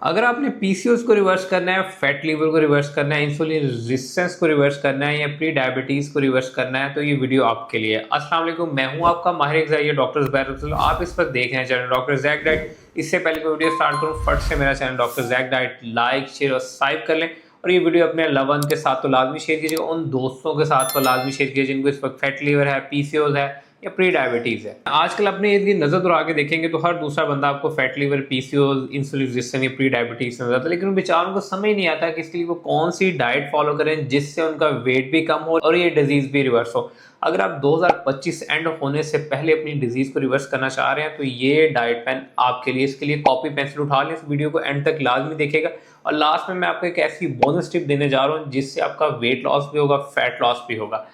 अगर आपने पीसीओएस को रिवर्स करना है, फैट लीवर को रिवर्स करना है, इंसुलिन रेजिस्टेंस को रिवर्स करना है या प्री डायबिटीज को रिवर्स करना है तो ये वीडियो आपके लिए। अस्सलाम वालेकुम, मैं हूं आपका माहिर ग़िज़ाई डॉक्टर ज़ुबैर रसूल। आप इस पर देख रहे हैं चैनल डॉक्टर ज़ैक डाइट। इससे पहले कोई वीडियो स्टार्ट करूं, फट से मेरा channel doctor Zac diet like share और सब्सक्राइब कर लें और ये वीडियो अपने लवन के साथ तो लाजमी शेयर कीजिएगा, उन दोस्तों के साथ तो लाजमी शेयर कीजिए जिनको इस वक्त फैट लीवर है, पीसीओएस है या प्री डायबिटीज है। आजकल अपने इर्द गिर्द नजर दौड़ा के देखेंगे तो हर दूसरा बंदा आपको fat liver, PCOS, insulin resistance या प्री डायबिटीज नजर आता है, लेकिन उन बेचारों को समझ नहीं आता कि इसके लिए वो कौन सी डाइट फॉलो करें जिससे उनका वेट भी कम हो और ये डिजीज भी रिवर्स हो। अगर आप 2025 एंड होने से पहले अपनी डिजीज को रिवर्स करना चाह रहे हैं तो ये डाइट प्लान आपके लिए। इसके लिए कॉपी पेंसिल उठा लें, इस वीडियो को एंड तक लाजमी देखेगा और लास्ट में मैं आपको एक ऐसी बोनस टिप देने जा रहा हूँ जिससे आपका वेट लॉस भी होगा, फैट लॉस भी होगा।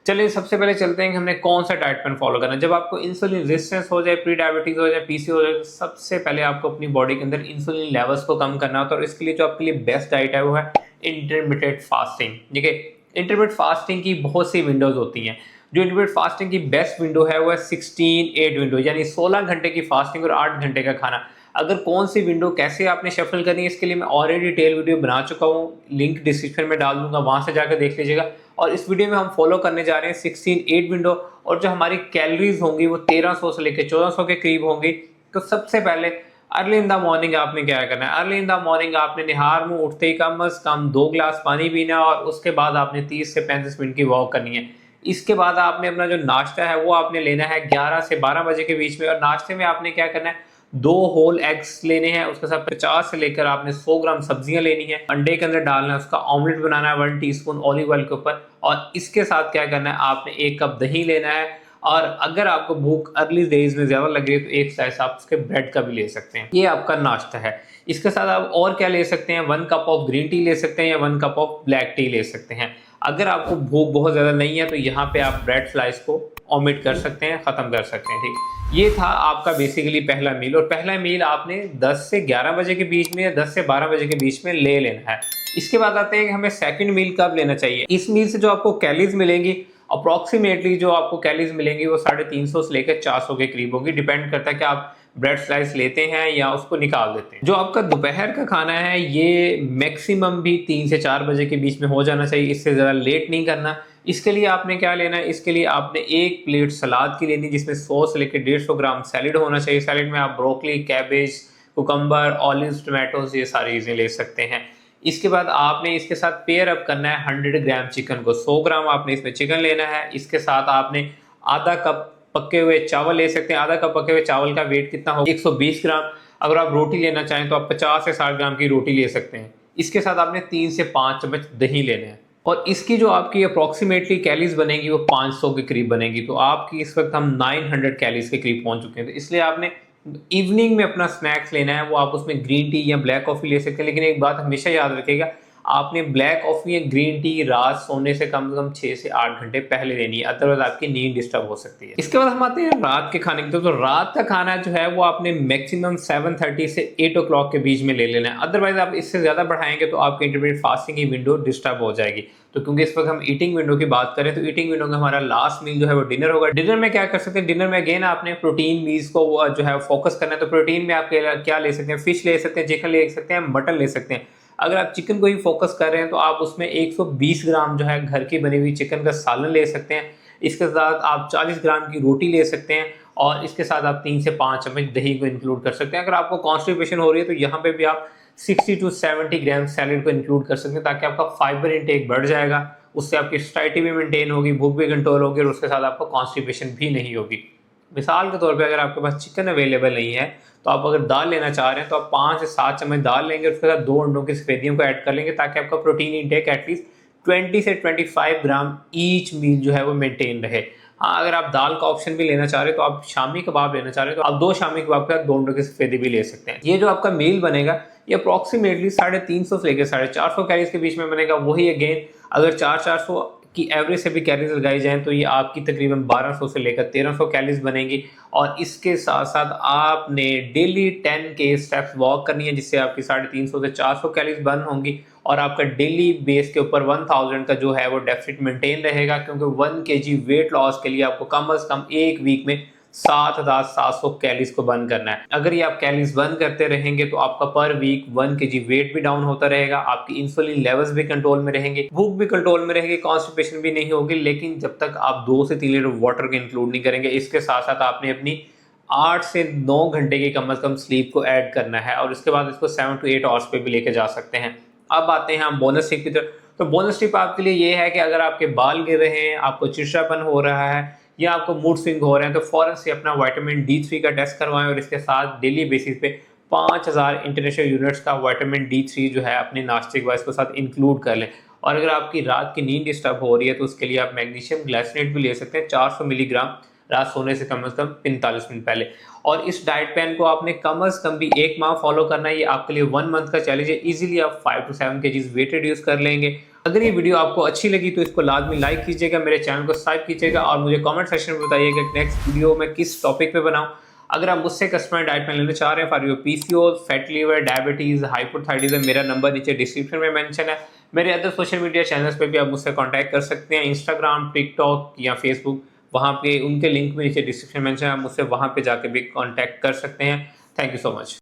चलिए सबसे पहले चलते हैं कि हमने कौन सा डाइट प्लान फॉलो करना है। जब आपको इंसुलिन रेजिस्टेंस हो जाए, प्री डायबिटीज हो जाए, पीसीओएस हो जाए, तो सबसे पहले आपको अपनी बॉडी के अंदर इंसुलिन लेवल्स को कम करना होता है और इसके लिए जो आपके लिए बेस्ट डाइट है वो है इंटरमिटेंट फास्टिंग। ठीक है, इंटरमिटेंट फास्टिंग की बहुत सी विंडोज होती हैं। जो इंटरमिटेंट फास्टिंग की बेस्ट विंडो है वो है 16-8 विंडो, यानी 16 घंटे की फास्टिंग और 8 घंटे का खाना। अगर कौन सी विंडो कैसे आपने शफल करनी है इसके लिए मैं ऑलरेडी डिटेल वीडियो बना चुका हूँ, लिंक डिस्क्रिप्शन में डाल दूंगा, वहां से जाकर देख लीजिएगा। और इस वीडियो में हम फॉलो करने जा रहे हैं 16-8 विंडो और जो हमारी कैलोरीज होंगी वो 1300 से लेकर 1400 के करीब होंगी। तो सबसे पहले अर्ली इन द मॉर्निंग आपने क्या करना है। अर्ली इन द मॉर्निंग आपने निहार मुंह उठते ही कम अज कम 2 गिलास पानी पीना और उसके बाद आपने 30 से 35 मिनट की वॉक करनी है। इसके बाद आपने अपना जो नाश्ता है वो आपने लेना है 11 से 12 बजे के बीच में और नाश्ते में आपने क्या करना है, 2 होल एग्स लेने हैं, उसके साथ 50 से लेकर आपने 100 ग्राम सब्जियां लेनी है, अंडे के अंदर डालना है, उसका ऑमलेट बनाना है 1 टीस्पून ऑलिव ऑयल के ऊपर और इसके साथ क्या करना है, आपने 1 कप दही लेना है और अगर आपको भूख अर्ली डेज में ज्यादा लग रही है तो एक स्लाइस आप उसके ब्रेड का भी ले सकते हैं। ये आपका नाश्ता है। इसके साथ आप और क्या ले सकते हैं, 1 कप ऑफ ग्रीन टी ले सकते हैं या 1 कप ऑफ ब्लैक टी ले सकते हैं। अगर आपको भूख बहुत ज्यादा नहीं है तो यहाँ पे आप ब्रेड स्लाइस को ओमिट कर सकते हैं, खत्म कर सकते हैं। ठीक, ये था आपका बेसिकली पहला मील और पहला मील आपने 10 से 11 बजे के बीच में या 10 से 12 बजे के बीच में ले लेना है। इसके बाद आते हैं कि हमें सेकंड मील कब लेना चाहिए। इस मील से जो आपको कैलोरीज मिलेंगी अप्रोक्सीमेटली जो आपको कैलोरीज मिलेंगी वो 350 से लेकर 400 के करीब होगी। डिपेंड करता है कि आप ब्रेड स्लाइस लेते हैं या उसको निकाल देते हैं। जो आपका दोपहर का खाना है ये मैक्सिमम भी 3 से 4 बजे के बीच में हो जाना चाहिए, इससे ज़्यादा लेट नहीं करना। इसके लिए आपने क्या लेना है, इसके लिए आपने 1 प्लेट सलाद की लेनी जिसमें 100 से लेकर 150 ग्राम सैलेड होना चाहिए। सैलेड में आप broccoli, cabbage, cucumber, olives, tomatoes ये सारी चीज़ें ले सकते हैं। इसके बाद आपने इसके साथ पेयर अप करना है 100 ग्राम चिकन को। 100 ग्राम आपने इसमें चिकन लेना है। इसके साथ आपने आधा कप पके हुए चावल ले सकते हैं। आधा कप पके हुए चावल का वेट कितना होगा, 120 ग्राम। अगर आप रोटी लेना चाहें तो आप 50 से 60 ग्राम की रोटी ले सकते हैं। इसके साथ आपने 3 से 5 चम्मच दही लेने हैं और इसकी जो आपकी अप्रोक्सीमेटली कैलोरीज बनेगी वो 500 के करीब बनेगी। तो आपकी इस वक्त हम 900 कैलोरीज के करीब पहुंच चुके हैं। तो इसलिए आपने इवनिंग में अपना स्नैक्स लेना है, वो आप उसमें ग्रीन टी या ब्लैक कॉफ़ी ले सकते हैं। लेकिन एक बात हमेशा याद रखिएगा, आपने ब्लैक कॉफ़ी या ग्रीन टी रात सोने से कम 6 से 8 घंटे पहले लेनी है, अदरवाइज आपकी नींद डिस्टर्ब हो सकती है। इसके बाद हम आते हैं रात के खाने की। तो रात का खाना जो है वो आपने मैक्सिमम 7:30 से 8 ओ क्लॉक के बीच में ले लेना है, अदरवाइज आप इससे ज़्यादा बढ़ाएंगे तो आपके इंटरमीडिएट फास्टिंग की विंडो डिस्टर्ब हो जाएगी। तो क्योंकि इस वक्त हम ईटिंग विंडो की बात करें तो ईटिंग विंडो में हमारा लास्ट मील जो है वो डिनर होगा। डिनर में क्या कर सकते हैं, डिनर में अगेन आपने प्रोटीन मील्स को जो है फोकस करना है। तो प्रोटीन में आप क्या ले सकते हैं, फिश ले सकते हैं, चिकन ले सकते हैं, मटन ले सकते हैं। अगर आप चिकन को ही फोकस कर रहे हैं तो आप उसमें 120 ग्राम जो है घर की बनी हुई चिकन का सालन ले सकते हैं। इसके साथ आप 40 ग्राम की रोटी ले सकते हैं और इसके साथ आप 3 से 5 चम्मच दही को इंक्लूड कर सकते हैं। अगर आपको कॉन्स्टिपेशन हो रही है तो यहाँ पे भी आप 60 to 70 ग्राम सैलेड को इंक्लूड कर सकते हैं ताकि आपका फाइबर इंटेक बढ़ जाएगा, उससे आपकी स्टाइटी भी मेंटेन होगी, भूख भी कंट्रोल होगी और उसके साथ आपको कॉन्स्टिपेशन भी नहीं होगी। मिसाल के तौर पे अगर आपके पास चिकन अवेलेबल नहीं है तो आप अगर दाल लेना चाह रहे हैं तो आप 5 से 7 चम्मच दाल लेंगे, उसके साथ 2 अंडों की सफेदियों को ऐड कर लेंगे ताकि आपका प्रोटीन इंटेक एटलीस्ट 20 से 25 ग्राम ईच मील जो है वो मेंटेन रहे। हाँ, अगर आप दाल का ऑप्शन भी लेना चाह रहे हैं तो आप शामी कबाब लेना चाह रहे हैं तो आप 2 शामी कबाब के साथ 2 अंडों की सफेदी भी ले सकते हैं। ये जो आपका मील बनेगा ये अप्रोक्सीमेटली 350 से लेकर 450 कैलोरीज के बीच में बनेगा। वही अगेन अगर 400 की एवरेज से भी कैलोरीज लगाई जाएं तो ये आपकी तकरीबन 1200 से लेकर 1300 कैलोरीज बनेगी। और इसके साथ साथ आपने डेली 10 के स्टेप्स वॉक करनी है जिससे आपकी 350 से 400 कैलोरीज बर्न होंगी और आपका डेली बेस के ऊपर 1000 का जो है वो डेफिसिट मेंटेन रहेगा, क्योंकि 1 kg वेट लॉस के लिए आपको कम अज कम एक वीक में 7,700 कैलोरीज को बर्न करना है। अगर ये आप कैलोरीज बर्न करते रहेंगे तो आपका पर वीक 1 केजी वेट भी डाउन होता रहेगा, आपकी इंसुलिन लेवल्स भी कंट्रोल में रहेंगे, भूख भी कंट्रोल में रहेगी, कॉन्स्टिपेशन भी नहीं होगी। लेकिन जब तक आप 2 से 3 लीटर वाटर को इंक्लूड नहीं करेंगे, इसके साथ साथ आपने अपनी 8 से 9 घंटे की कम से कम स्लीप को ऐड करना है और उसके बाद इसको 7 to 8 आवर्स पे भी लेके जा सकते हैं। अब आते हैं हम बोनस टिप की तरफ। तो बोनस टिप आपके लिए ये है कि अगर आपके बाल गिर रहे हैं, आपको चिड़चिड़ापन हो रहा है या आपको मूड स्विंग हो रहे हैं, तो फौरन से अपना विटामिन D3 का टेस्ट करवाएं और इसके साथ डेली बेसिस पे 5000 इंटरनेशनल यूनिट्स का विटामिन D3 जो है अपने नाश्ते के बाद इसके साथ इंक्लूड कर लें। और अगर आपकी रात की नींद डिस्टर्ब हो रही है तो उसके लिए आप मैग्नीशियम ग्लाइसिनेट भी ले सकते हैं, 400 मिलीग्राम, रात सोने से कम 45 मिनट पहले। और इस डाइट प्लान को आपने कम से कम भी 1 माह फॉलो करना है। ये आपके लिए 1 मंथ का चैलेंज है। इजीली आप 5 to 7 केजीज वेट रिड्यूस कर लेंगे। अगर ये वीडियो आपको अच्छी लगी तो इसको लाजमी लाइक कीजिएगा, मेरे चैनल को सब्सक्राइब कीजिएगा और मुझे कमेंट सेक्शन में बताइएगा कि नेक्स्ट वीडियो में किस टॉपिक पे बनाऊं। अगर आप मुझसे कस्टमर डाइट प्लान लेना चाह रहे हैं for your PCOS, fatty liver, diabetes, hypothyroidism, मेरा नंबर नीचे डिस्क्रिप्शन में मेंशन है। मेरे अदर सोशल मीडिया चैनल्स पे भी आप मुझसे कांटेक्ट कर सकते हैं, इंस्टाग्राम, टिकटॉक या फेसबुक, वहाँ पे उनके लिंक में नीचे डिस्क्रिप्शन मेंशन है, आप मुझसे वहाँ पे जाके भी कांटेक्ट कर सकते हैं। Thank you so much.